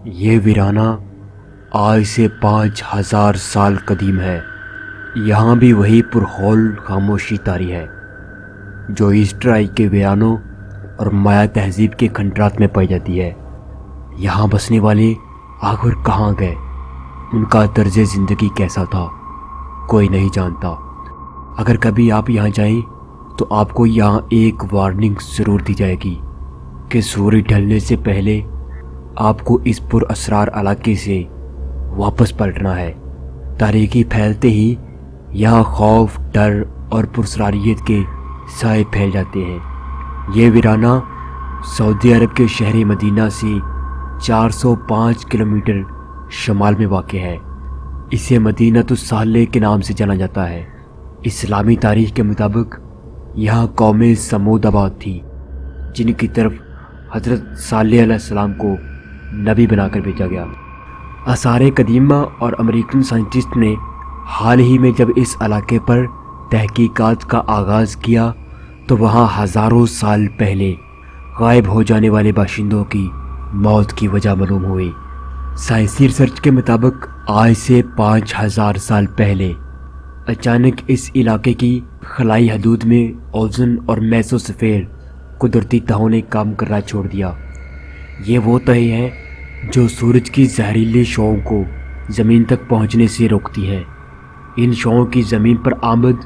یہ ویرانہ آج سے 5000 سال قدیم ہے۔ یہاں بھی وہی پرہول خاموشی طاری ہے جو ایسٹر آئی کے ویرانوں اور مایا تہذیب کے کھنڈرات میں پائی جاتی ہے۔ یہاں بسنے والے آخر کہاں گئے، ان کا طرز زندگی کیسا تھا، کوئی نہیں جانتا۔ اگر کبھی آپ یہاں جائیں تو آپ کو یہاں ایک وارننگ ضرور دی جائے گی کہ سورج ڈھلنے سے پہلے آپ کو اس پر اسرار علاقے سے واپس پلٹنا ہے۔ تاریکی پھیلتے ہی یہاں خوف، ڈر اور پراسراریت کے سائے پھیل جاتے ہیں۔ یہ ویرانہ سعودی عرب کے شہر مدینہ سے 405 کلومیٹر شمال میں واقع ہے۔ اسے مدینۃ الصالح کے نام سے جانا جاتا ہے۔ اسلامی تاریخ کے مطابق یہاں قوم سمود آباد تھی، جن کی طرف حضرت صالح علیہ السلام کو نبی بنا کر بھیجا گیا۔ آثار قدیمہ اور امریکن سائنٹسٹ نے حال ہی میں جب اس علاقے پر تحقیقات کا آغاز کیا تو وہاں ہزاروں سال پہلے غائب ہو جانے والے باشندوں کی موت کی وجہ معلوم ہوئی۔ سائنسی ریسرچ کے مطابق آج سے 5000 سال پہلے اچانک اس علاقے کی خلائی حدود میں اوزون اور میسوسفیئر قدرتی تہوں نے کام کرنا چھوڑ دیا۔ یہ وہ تہیں ہیں جو سورج کی زہریلی شعاؤں کو زمین تک پہنچنے سے روکتی ہیں۔ ان شعاؤں کی زمین پر آمد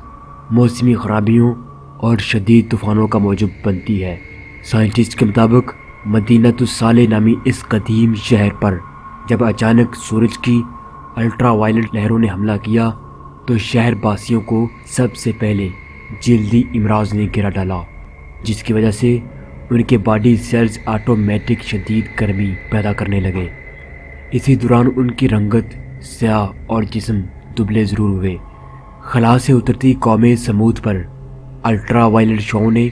موسمی خرابیوں اور شدید طوفانوں کا موجب بنتی ہے۔ سائنٹسٹ کے مطابق مدینۃ الصالح نامی اس قدیم شہر پر جب اچانک سورج کی الٹرا وائلٹ لہروں نے حملہ کیا تو شہر باسیوں کو سب سے پہلے جلدی امراض نے گھیرا ڈالا، جس کی وجہ سے ان کے باڈی سیلز آٹومیٹک شدید گرمی پیدا کرنے لگے۔ اسی دوران ان کی رنگت سیاہ اور جسم دبلے ضرور ہوئے۔ خلا سے اترتی قوم سمود پر الٹرا وائلٹ شعاؤں نے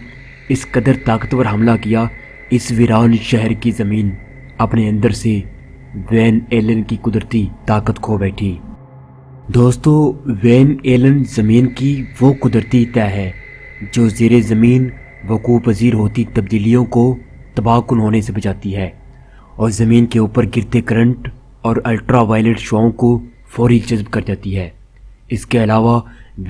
اس قدر طاقتور حملہ کیا، اس ویران شہر کی زمین اپنے اندر سے وین ایلن کی قدرتی طاقت کھو بیٹھی۔ دوستو، وین ایلن زمین کی وہ قدرتی تہ ہے جو زیر زمین وقوع پذیر ہوتی تبدیلیوں کو تباہ کن ہونے سے بچاتی ہے اور زمین کے اوپر گرتے کرنٹ اور الٹرا وائلٹ شعاؤں کو فوری جذب کر جاتی ہے۔ اس کے علاوہ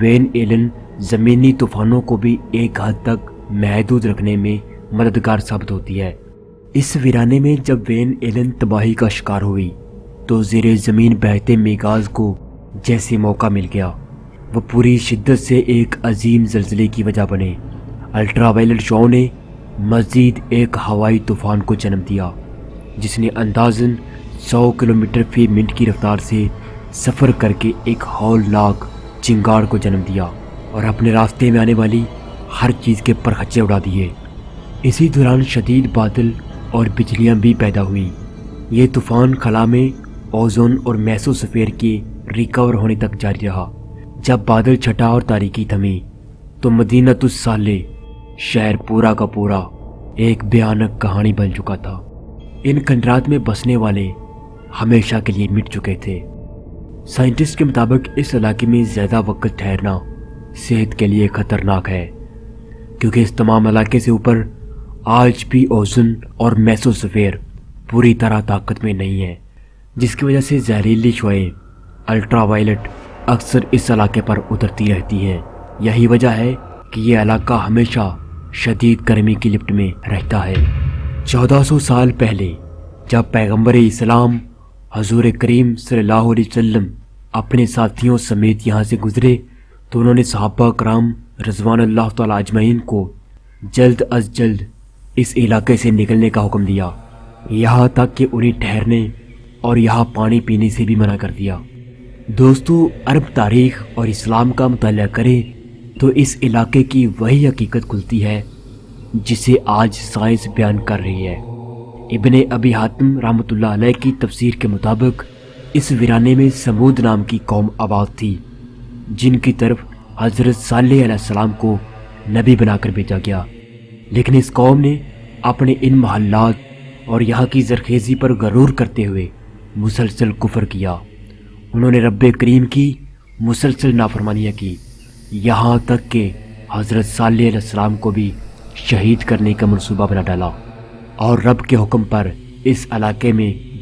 وین ایلن زمینی طوفانوں کو بھی ایک حد تک محدود رکھنے میں مددگار ثابت ہوتی ہے۔ اس ویرانے میں جب وین ایلن تباہی کا شکار ہوئی تو زیر زمین بہتے میگاز کو جیسے موقع مل گیا، وہ پوری شدت سے ایک عظیم زلزلے کی وجہ بنے۔ الٹرا وائلٹ شعاؤں نے مزید ایک ہوائی طوفان کو جنم دیا جس نے اندازاً 100 کلومیٹر فی منٹ کی رفتار سے سفر کر کے ایک ہولناک چنگاڑ کو جنم دیا اور اپنے راستے میں آنے والی ہر چیز کے پرخچے اڑا دیے۔ اسی دوران شدید بادل اور بجلیاں بھی پیدا ہوئیں۔ یہ طوفان خلا میں اوزون اور میسوسفیئر کے ریکور ہونے تک جاری رہا۔ جب بادل چھٹا اور تاریکی تھمی تو مدینۃ الصالح شہر پورا کا پورا ایک بھیانک کہانی بن چکا تھا۔ ان کھنڈرات میں بسنے والے ہمیشہ کے لیے مٹ چکے تھے۔ سائنٹسٹ کے مطابق اس علاقے میں زیادہ وقت ٹھہرنا صحت کے لیے خطرناک ہے، کیونکہ اس تمام علاقے سے اوپر آج بھی اوزون اور میسوسفیئر پوری طرح طاقت میں نہیں ہے، جس کی وجہ سے زہریلی شعاعیں الٹرا وائلٹ اکثر اس علاقے پر اترتی رہتی ہیں۔ یہی وجہ ہے کہ یہ علاقہ ہمیشہ شدید گرمی کی لپٹ میں رہتا ہے۔ 1400 سال پہلے جب پیغمبر اسلام حضور کریم صلی اللہ علیہ وسلم اپنے ساتھیوں سمیت یہاں سے گزرے تو انہوں نے صحابہ کرام رضوان اللہ تعالی اجمعین کو جلد از جلد اس علاقے سے نکلنے کا حکم دیا، یہاں تک کہ انہیں ٹھہرنے اور یہاں پانی پینے سے بھی منع کر دیا۔ دوستو، عرب تاریخ اور اسلام کا مطالعہ کریں تو اس علاقے کی وہی حقیقت کھلتی ہے جسے آج سائنس بیان کر رہی ہے۔ ابن ابی حاتم رحمۃ اللہ علیہ کی تفسیر کے مطابق اس ویرانے میں سمود نام کی قوم آباد تھی، جن کی طرف حضرت صالح علیہ السلام کو نبی بنا کر بھیجا گیا، لیکن اس قوم نے اپنے ان محلات اور یہاں کی زرخیزی پر غرور کرتے ہوئے مسلسل کفر کیا۔ انہوں نے رب کریم کی مسلسل نافرمانیاں کی، یہاں تک کہ حضرت صالح علیہ السلام کو بھی شہید کرنے کا منصوبہ بنا ڈالا اور رب کے حکم پر اس علاقے میں